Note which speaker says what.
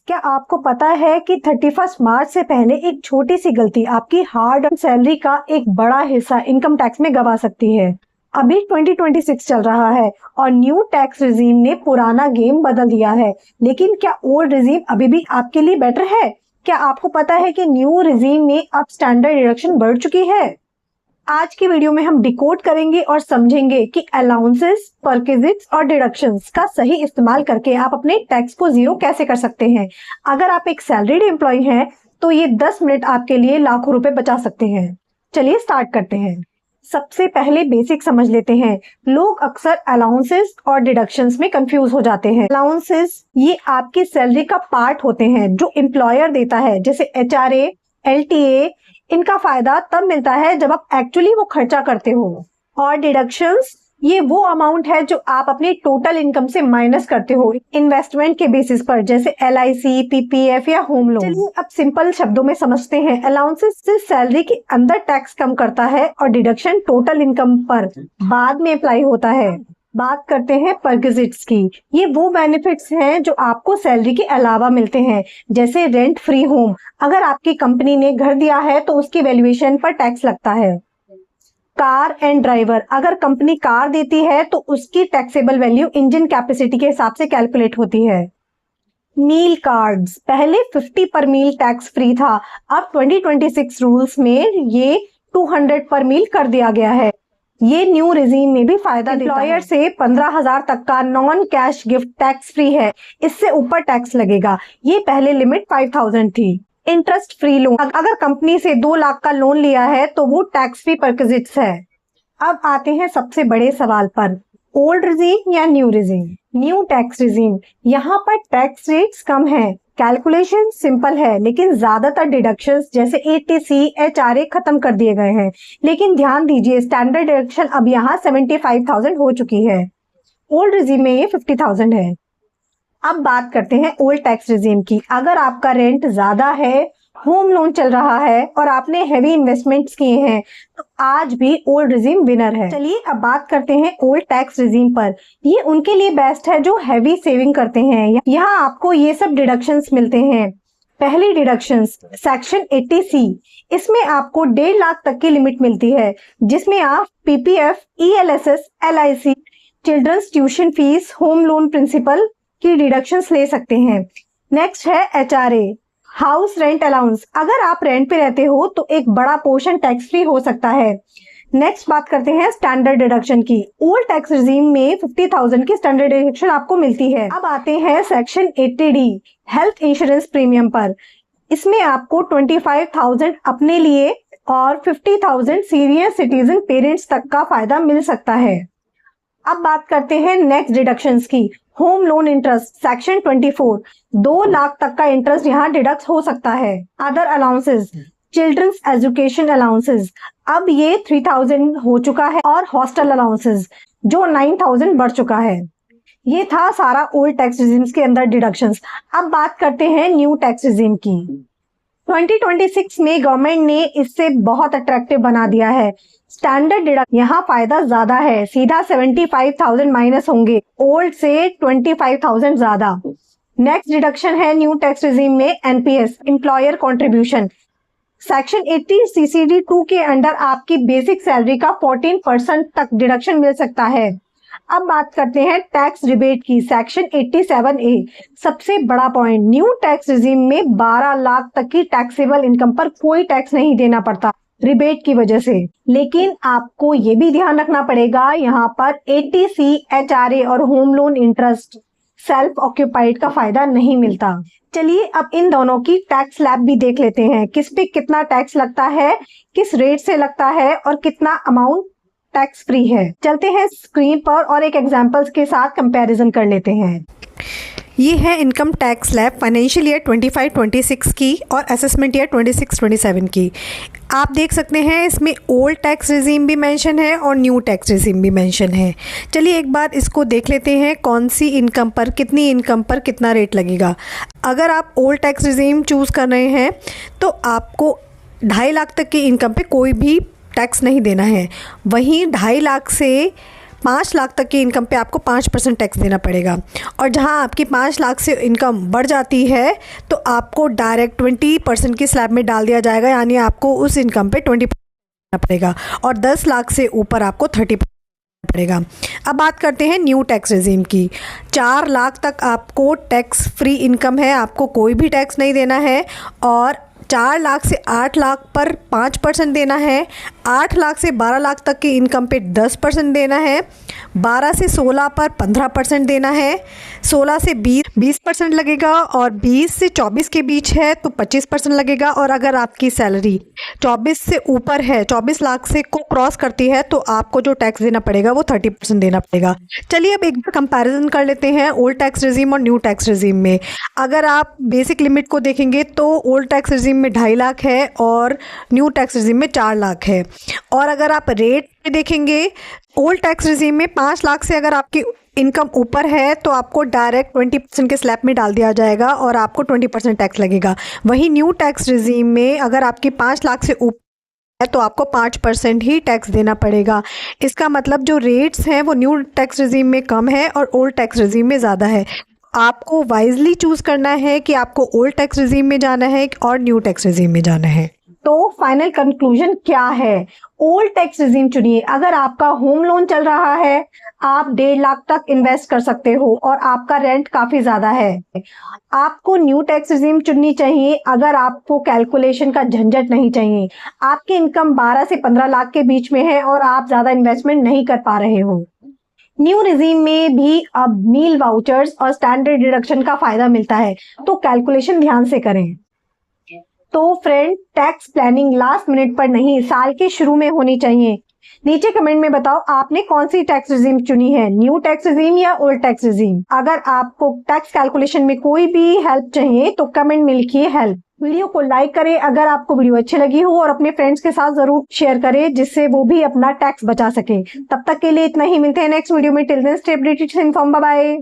Speaker 1: क्या आपको पता है कि 31 मार्च से पहले एक छोटी सी गलती आपकी हार्ड अर्न सैलरी का एक बड़ा हिस्सा इनकम टैक्स में गवा सकती है। अभी 2026 चल रहा है और न्यू टैक्स रिजीम ने पुराना गेम बदल दिया है, लेकिन क्या ओल्ड रिजीम अभी भी आपके लिए बेटर है? क्या आपको पता है कि न्यू रिजीम में अब स्टैंडर्ड डिडक्शन बढ़ चुकी है? आज की वीडियो में हम डिकोड करेंगे और समझेंगे कि अलाउंसेस, परक्विजिट्स और डिडक्शंस का सही इस्तेमाल करके आप अपने टैक्स को जीरो कैसे कर सकते हैं। अगर आप एक सैलरीड एम्प्लॉय हैं तो ये 10 मिनट आपके लिए लाखों रुपए बचा सकते हैं। चलिए स्टार्ट करते हैं। सबसे पहले बेसिक समझ लेते हैं। लोग अक्सर अलाउंसेस और डिडक्शंस में कंफ्यूज हो जाते हैं। अलाउंसेस ये आपकी सैलरी का पार्ट होते हैं जो एम्प्लॉयर देता है, जैसे HRA, LTA। इनका फायदा तब मिलता है जब आप एक्चुअली वो खर्चा करते हो। और डिडक्शंस ये वो अमाउंट है जो आप अपनी टोटल इनकम से माइनस करते हो इन्वेस्टमेंट के बेसिस पर, जैसे LIC, PPF या होम लोन। चलिए अब सिंपल शब्दों में समझते हैं। अलाउंसेस से सैलरी के अंदर टैक्स कम करता है और डिडक्शन टोटल इनकम पर बाद में अप्लाई होता है। बात करते हैं परक्विजिट्स की। ये वो बेनिफिट्स हैं जो आपको सैलरी के अलावा मिलते हैं, जैसे रेंट फ्री होम। अगर आपकी कंपनी ने घर दिया है तो उसकी वैल्यूएशन पर टैक्स लगता है। कार एंड ड्राइवर, अगर कंपनी कार देती है तो उसकी टैक्सेबल वैल्यू इंजन कैपेसिटी के हिसाब से कैलकुलेट होती है। मील कार्ड्स, पहले 50 पर मील टैक्स फ्री था, अब 2026 रूल्स में ये 200 पर मील कर दिया गया है। ये न्यू रिजीम में भी फायदा देता है। एम्प्लॉयर से 15,000 तक का non cash gift tax free है, इससे ऊपर टैक्स लगेगा। ये पहले लिमिट 5,000 थी। इंटरेस्ट फ्री लोन, अगर कंपनी से 2 लाख का लोन लिया है तो वो टैक्स फ्री परक्विजिट्स है। अब आते हैं सबसे बड़े सवाल पर, ओल्ड रिजीम या new regime? New tax regime, यहाँ पर टैक्स रेट्स कम है, कैलकुलेशन सिंपल है, लेकिन ज्यादातर डिडक्शंस जैसे ATC, HRA खत्म कर दिए गए हैं। लेकिन ध्यान दीजिए, स्टैंडर्ड डिडक्शन अब यहाँ 75,000 हो चुकी है। ओल्ड रिजीम में ये 50,000 है। अब बात करते हैं ओल्ड टैक्स रिजीम की। अगर आपका रेंट ज्यादा है, होम लोन चल रहा है और आपने हैवी इन्वेस्टमेंट्स किए हैं तो आज भी ओल्ड रिजीम विनर है। चलिए अब बात करते हैं ओल्ड टैक्स रिजीम पर। ये उनके लिए बेस्ट है जो हैवी सेविंग करते हैं। यहाँ आपको ये सब डिडक्शंस मिलते हैं। पहली डिडक्शंस सेक्शन 80C, इसमें आपको 1.5 लाख तक की लिमिट मिलती है, जिसमें आप PPF, ELSS, LIC, children's tuition fees, home loan principal की डिडक्शंस ले सकते हैं। नेक्स्ट है HRA, हाउस रेंट अलाउंस। अगर आप रेंट पे रहते हो तो एक बड़ा पोर्शन टैक्स फ्री हो सकता है। नेक्स्ट बात करते हैं स्टैंडर्ड डिडक्शन की। ओल्ड टैक्स रिजीम में 50,000 की स्टैंडर्ड डिडक्शन आपको मिलती है। अब आते हैं section 80D, health insurance premium पर। इसमें आपको 25,000 अपने लिए और 50,000 सीनियर सिटीजन पेरेंट्स तक का फायदा मिल सकता है। अब बात करते हैं नेक्स्ट डिडक्शंस की। Home loan interest section 24, 2 lakh तक का इंटरेस्ट यहाँ डिडक्ट हो सकता है। Other allowances, children's education allowances, अब ये 3,000 हो चुका है, और हॉस्टल अलाउंसेस जो 9,000 बढ़ चुका है। ये था सारा ओल्ड टैक्स रिजीम्स के अंदर डिडक्शंस। अब बात करते हैं न्यू टैक्स रिजीम की। 2026 में गवर्नमेंट ने इससे बहुत अट्रैक्टिव बना दिया है। स्टैंडर्ड डिडक्शन, यहाँ फायदा ज्यादा है, सीधा 75,000 माइनस होंगे, ओल्ड से 25,000 ज्यादा। नेक्स्ट डिडक्शन है न्यू टैक्स रिजीम में NPS, employer contribution. Section 80 CCD 2 के अंडर आपकी बेसिक सैलरी का 14% तक डिडक्शन मिल सकता है। अब बात करते हैं टैक्स रिबेट की। सेक्शन 87A, सबसे बड़ा पॉइंट, न्यू टैक्स रिजीम में 12 लाख तक की टैक्सेबल इनकम पर कोई टैक्स नहीं देना पड़ता रिबेट की वजह से। लेकिन आपको ये भी ध्यान रखना पड़ेगा, यहाँ पर ATC, HRA और home loan interest self occupied का फायदा नहीं मिलता। चलिए अब इन दोनों की टैक्स स्लैब भी देख लेते हैं, किस पे कितना टैक्स लगता है, किस रेट से लगता है और कितना अमाउंट टैक्स फ्री है। चलते हैं स्क्रीन पर और एक एग्जांपल्स के साथ कंपैरिजन कर लेते हैं।
Speaker 2: ये है income tax slab financial year 25-26 की और असेसमेंट ईयर 26-27 की। आप देख सकते हैं इसमें ओल्ड टैक्स रिजीम भी मेंशन है और न्यू टैक्स रिजीम भी मेंशन है। चलिए एक बार इसको देख लेते हैं, कौन सी इनकम पर कितनी इनकम पर कितना रेट लगेगा। अगर आप ओल्ड टैक्स रिजीम चूज़ कर रहे हैं तो आपको 2.5 लाख तक की इनकम पे कोई भी टैक्स नहीं देना है। वहीं 2.5 लाख से 5 लाख तक की इनकम पे आपको 5% टैक्स देना पड़ेगा। और जहां आपकी 5 लाख से इनकम बढ़ जाती है तो आपको डायरेक्ट 20% की स्लैब में डाल दिया जाएगा, यानी आपको उस इनकम पे 20% देना पड़ेगा। और 10 लाख से ऊपर आपको 30% पड़ेगा। अब बात करते हैं न्यू टैक्स रेजिम की। 4 लाख तक आपको टैक्स फ्री इनकम है, आपको कोई भी टैक्स नहीं देना है। और 4 लाख से 8 लाख पर 5% देना है। 8 लाख से 12 लाख तक की इनकम पे 10% देना है। 12 से 16 पर 15% देना है। 16 से 20% लगेगा। और 20 से 24 के बीच है तो 25% लगेगा। और अगर आपकी सैलरी 24 से ऊपर है, 24 लाख से को क्रॉस करती है, तो आपको जो टैक्स देना पड़ेगा वो 30% देना पड़ेगा। चलिए अब एक बार कंपैरिजन कर लेते हैं ओल्ड टैक्स रेजिम और न्यू टैक्स रेजिम में। अगर आप बेसिक लिमिट को देखेंगे तो ओल्ड टैक्स रेजिम में 2.5 लाख है और न्यू टैक्स रेजिम में 4 लाख है। और अगर आप रेट पे देखेंगे, ओल्ड टैक्स रेजिम में 5 लाख से अगर आपकी इनकम ऊपर है तो आपको डायरेक्ट 20% के स्लैब में डाल दिया जाएगा और आपको 20% टैक्स लगेगा। वहीं न्यू टैक्स रेजिम में अगर आपकी 5 लाख से ऊपर है तो आपको 5% ही टैक्स देना पड़ेगा। इसका मतलब जो रेट्स हैं वो न्यू टैक्स रेजिम में कम है और ओल्ड टैक्स रेजिम में ज़्यादा है। आपको वाइजली चूज करना है कि आपको ओल्ड टैक्स रेजिम में जाना है और न्यू टैक्स रेजिम में जाना है।
Speaker 1: तो फाइनल कंक्लूजन क्या है? ओल्ड टैक्स रेजिम चुनिए। अगर आपका होम लोन चल रहा है, आप 1.5 लाख तक इन्वेस्ट कर सकते हो और आपका रेंट काफी ज्यादा है। आपको न्यू टैक्स रेजिम चुननी चाहिए अगर आपको कैलकुलेशन का झंझट नहीं चाहिए। आपकी इनकम 12 से 15 लाख के बीच में है और आप ज्यादा इन्वेस्टमेंट नहीं कर पा रहे हो। न्यू रेजिम में भी अब मील वाउचर्स और स्टैंडर्ड डिडक्शन का फायदा मिलता है, तो कैलकुलेशन ध्यान से करें। तो friend, tax planning last minute पर नहीं, साल के शुरू में होनी चाहिए। नीचे कमेंट में बताओ आपने कौन सी टैक्स रेजिम चुनी है, न्यू टैक्स रेजिम या ओल्ड टैक्स रेजिम। अगर आपको टैक्स कैलकुलेशन में कोई भी हेल्प चाहिए तो कमेंट में लिखिए हेल्प। वीडियो को लाइक करें अगर आपको वीडियो अच्छी लगी हो और अपने फ्रेंड्स के साथ जरूर शेयर करें जिससे वो भी अपना टैक्स बचा सके। तब तक के लिए इतना ही, मिलते हैं नेक्स्ट वीडियो में। Till then stay updated, inform, bye bye.